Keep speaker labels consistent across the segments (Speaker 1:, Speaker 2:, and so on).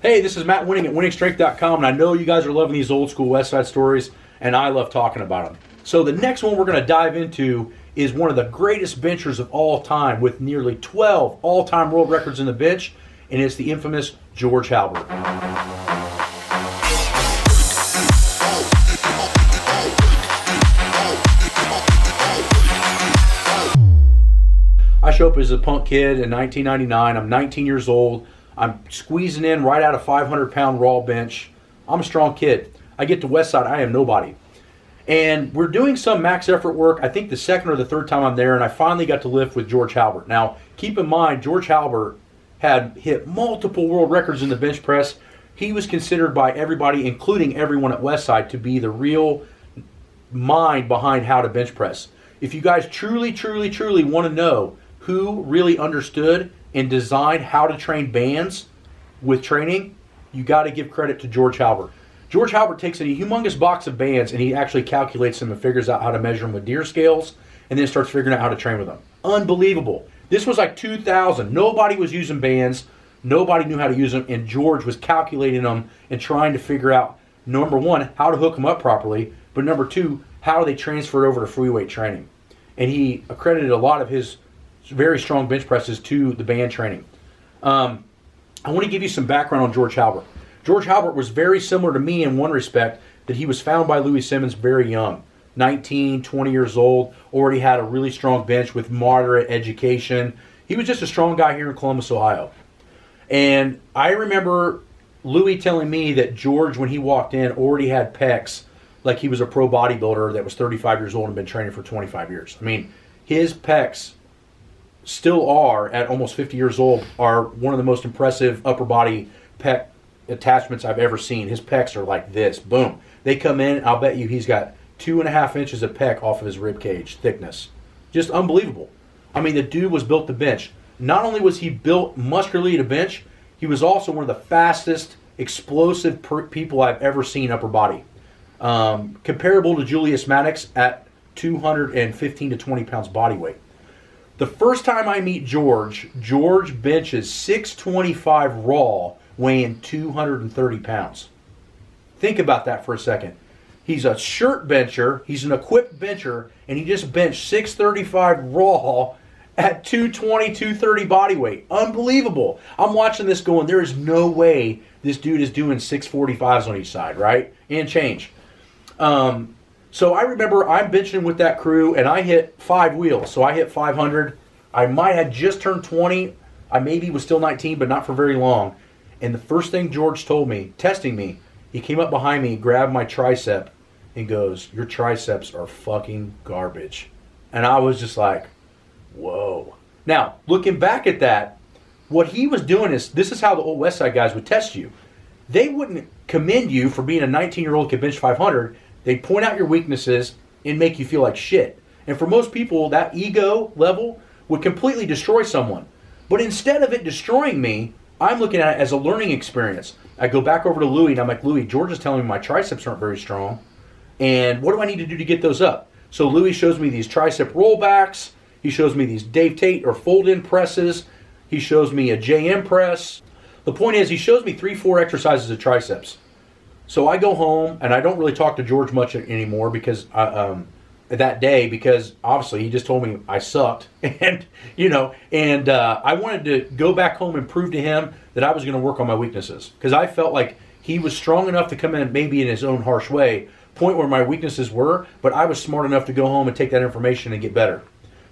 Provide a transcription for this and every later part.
Speaker 1: Hey, this is Matt Wenning at WenningStrength.com, and I know you guys are loving these old school Westside stories, and I love talking about them. So the next one we're going to dive into is one of the greatest benchers of all time with nearly 12 all-time world records in the bench, and it's the infamous George Halbert. I show up as a punk kid in 1999. I'm 19 years old. I'm squeezing in right out of 500-pound raw bench. I'm a strong kid. I get to Westside, I am nobody. And we're doing some max effort work, I think the second or the third time I'm there, and I finally got to lift with George Halbert. Now, keep in mind, George Halbert had hit multiple world records in the bench press. He was considered by everybody, including everyone at Westside, to be the real mind behind how to bench press. If you guys truly want to know who really understood and designed how to train bands with training, you got to give credit to George Halbert. George Halbert takes a humongous box of bands and he actually calculates them and figures out how to measure them with deer scales and then starts figuring out how to train with them. Unbelievable. This was like 2000. Nobody was using bands. Nobody knew how to use them, and George was calculating them and trying to figure out, number one, how to hook them up properly, but number two, how they transfer over to free weight training. And he accredited a lot of his very strong bench presses to the band training. I want to give you some background on George Halbert. George Halbert was very similar to me in one respect, that he was found by Louis Simmons very young, 19, 20 years old, already had a really strong bench with moderate education. He was just a strong guy here in Columbus, Ohio. And I remember Louis telling me that George, when he walked in, already had pecs like he was a pro bodybuilder that was 35 years old and been training for 25 years. I mean, his pecs still are, at almost 50 years old, are one of the most impressive upper body pec attachments I've ever seen. His pecs are like this. Boom. They come in, I'll bet you he's got 2.5 inches of pec off of his rib cage thickness. Just unbelievable. I mean, the dude was built to bench. Not only was he built muscularly to bench, he was also one of the fastest, explosive people I've ever seen upper body. Comparable to Julius Maddox at 215 to 20 pounds body weight. The first time I meet George benches 625 raw, weighing 230 pounds. Think about that for a second. He's a shirt bencher, he's an equipped bencher, and he just benched 635 raw at 220, 230 body weight. Unbelievable. I'm watching this going, there is no way this dude is doing 645s on each side, right? And change. So I remember I'm benching with that crew, and I hit 5 wheels. So I hit 500. I might have just turned 20. I maybe was still 19, but not for very long. And the first thing George told me, testing me, he came up behind me, grabbed my tricep, and goes, "Your triceps are fucking garbage." And I was just like, whoa. Now, looking back at that, what he was doing is, this is how the old Westside guys would test you. They wouldn't commend you for being a 19-year-old who could bench 500. They'd point out your weaknesses and make you feel like shit. And for most people, that ego level would completely destroy someone. But instead of it destroying me, I'm looking at it as a learning experience. I go back over to Louis, and I'm like, "Louis, George is telling me my triceps aren't very strong. And what do I need to do to get those up?" So Louis shows me these tricep rollbacks. He shows me these Dave Tate or fold-in presses. He shows me a JM press. The point is, he shows me 3-4 exercises of triceps. So I go home, and I don't really talk to George much anymore because that day, because obviously he just told me I sucked, and I wanted to go back home and prove to him that I was going to work on my weaknesses, because I felt like he was strong enough to come in, maybe in his own harsh way, point where my weaknesses were, but I was smart enough to go home and take that information and get better.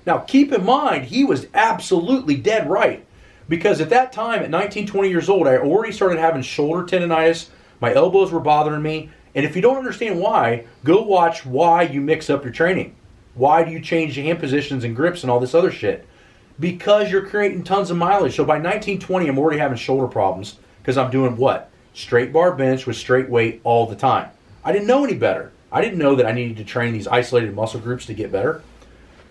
Speaker 1: Now, keep in mind, he was absolutely dead right, because at that time, at 19, 20 years old, I already started having shoulder tendonitis. My elbows were bothering me. And if you don't understand why, go watch why you mix up your training. Why do you change your hand positions and grips and all this other shit? Because you're creating tons of mileage. So by 19, 20, I'm already having shoulder problems because I'm doing what? Straight bar bench with straight weight all the time. I didn't know any better. I didn't know that I needed to train these isolated muscle groups to get better.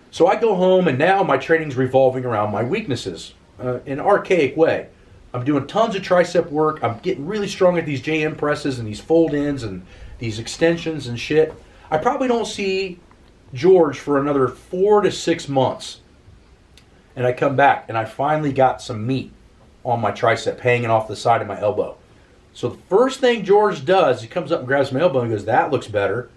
Speaker 1: So I go home, and now my training's revolving around my weaknesses in an archaic way. I'm doing tons of tricep work. I'm getting really strong at these JM presses and these fold-ins and these extensions and shit. I probably don't see George for another 4 to 6 months. And I come back, and I finally got some meat on my tricep hanging off the side of my elbow. So the first thing George does, he comes up and grabs my elbow and goes, that looks better.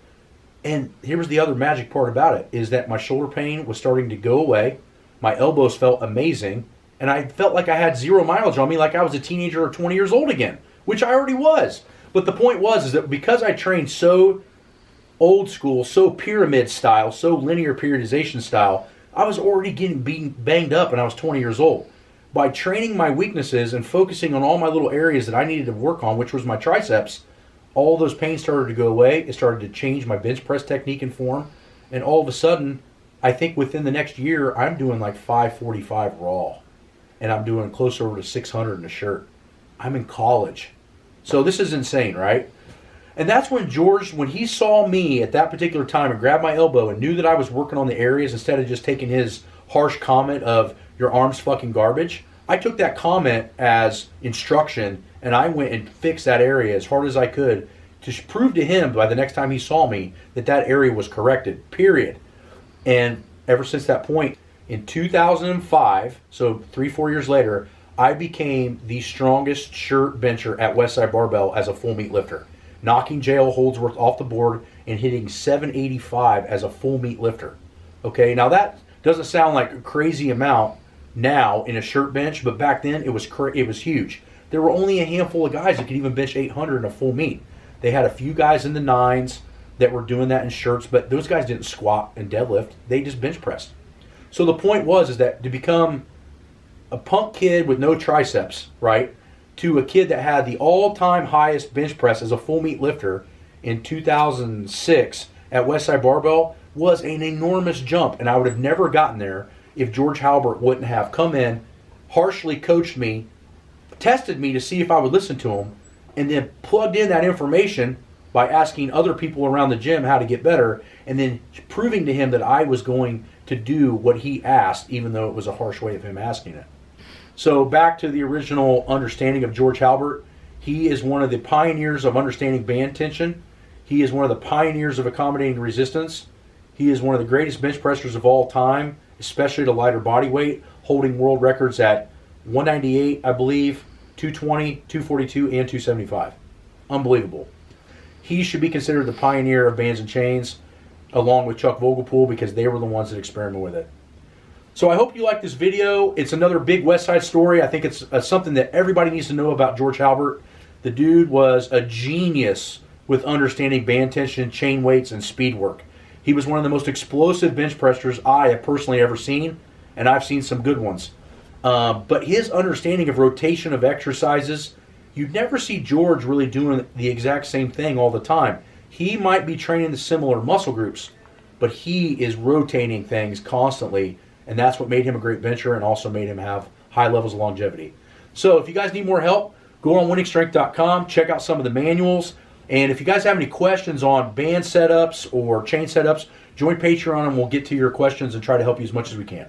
Speaker 1: And here was the other magic part about it, is that my shoulder pain was starting to go away. My elbows felt amazing. And I felt like I had 0 mileage on me, like I was a teenager or 20 years old again, which I already was. But the point was is that because I trained so old school, so pyramid style, so linear periodization style, I was already being banged up and I was 20 years old. By training my weaknesses and focusing on all my little areas that I needed to work on, which was my triceps, all those pains started to go away. It started to change my bench press technique and form. And all of a sudden, I think within the next year, I'm doing like 545 raw. And I'm doing close over to 600 in a shirt. I'm in college. So this is insane, right? And that's when George, when he saw me at that particular time and grabbed my elbow and knew that I was working on the areas instead of just taking his harsh comment of your arm's fucking garbage, I took that comment as instruction and I went and fixed that area as hard as I could to prove to him by the next time he saw me that that area was corrected, period. And ever since that point, in 2005, so 3-4 years later, I became the strongest shirt bencher at Westside Barbell as a full meat lifter, knocking J.L. Holdsworth off the board and hitting 785 as a full meat lifter. Okay, now that doesn't sound like a crazy amount now in a shirt bench, but back then it was huge. There were only a handful of guys that could even bench 800 in a full meat. They had a few guys in the 9s that were doing that in shirts, but those guys didn't squat and deadlift. They just bench pressed. So the point was is that to become a punk kid with no triceps, right, to a kid that had the all-time highest bench press as a full meat lifter in 2006 at Westside Barbell was an enormous jump, and I would have never gotten there if George Halbert wouldn't have come in, harshly coached me, tested me to see if I would listen to him, and then plugged in that information by asking other people around the gym how to get better, and then proving to him that I was going to do what he asked, even though it was a harsh way of him asking it. So back to the original understanding of George Halbert, he is one of the pioneers of understanding band tension. He is one of the pioneers of accommodating resistance. He is one of the greatest bench pressers of all time, especially at a lighter body weight, holding world records at 198, I believe, 220, 242, and 275. Unbelievable. He should be considered the pioneer of bands and chains, along with Chuck Vogelpool, because they were the ones that experimented with it. So I hope you like this video. It's another big Westside story. I think it's something that everybody needs to know about George Halbert. The dude was a genius with understanding band tension, chain weights, and speed work. He was one of the most explosive bench pressers I have personally ever seen, and I've seen some good ones. But his understanding of rotation of exercises, you'd never see George really doing the exact same thing all the time. He might be training the similar muscle groups, but he is rotating things constantly, and that's what made him a great bencher and also made him have high levels of longevity. So if you guys need more help, go on winningstrength.com, check out some of the manuals, and if you guys have any questions on band setups or chain setups, join Patreon and we'll get to your questions and try to help you as much as we can.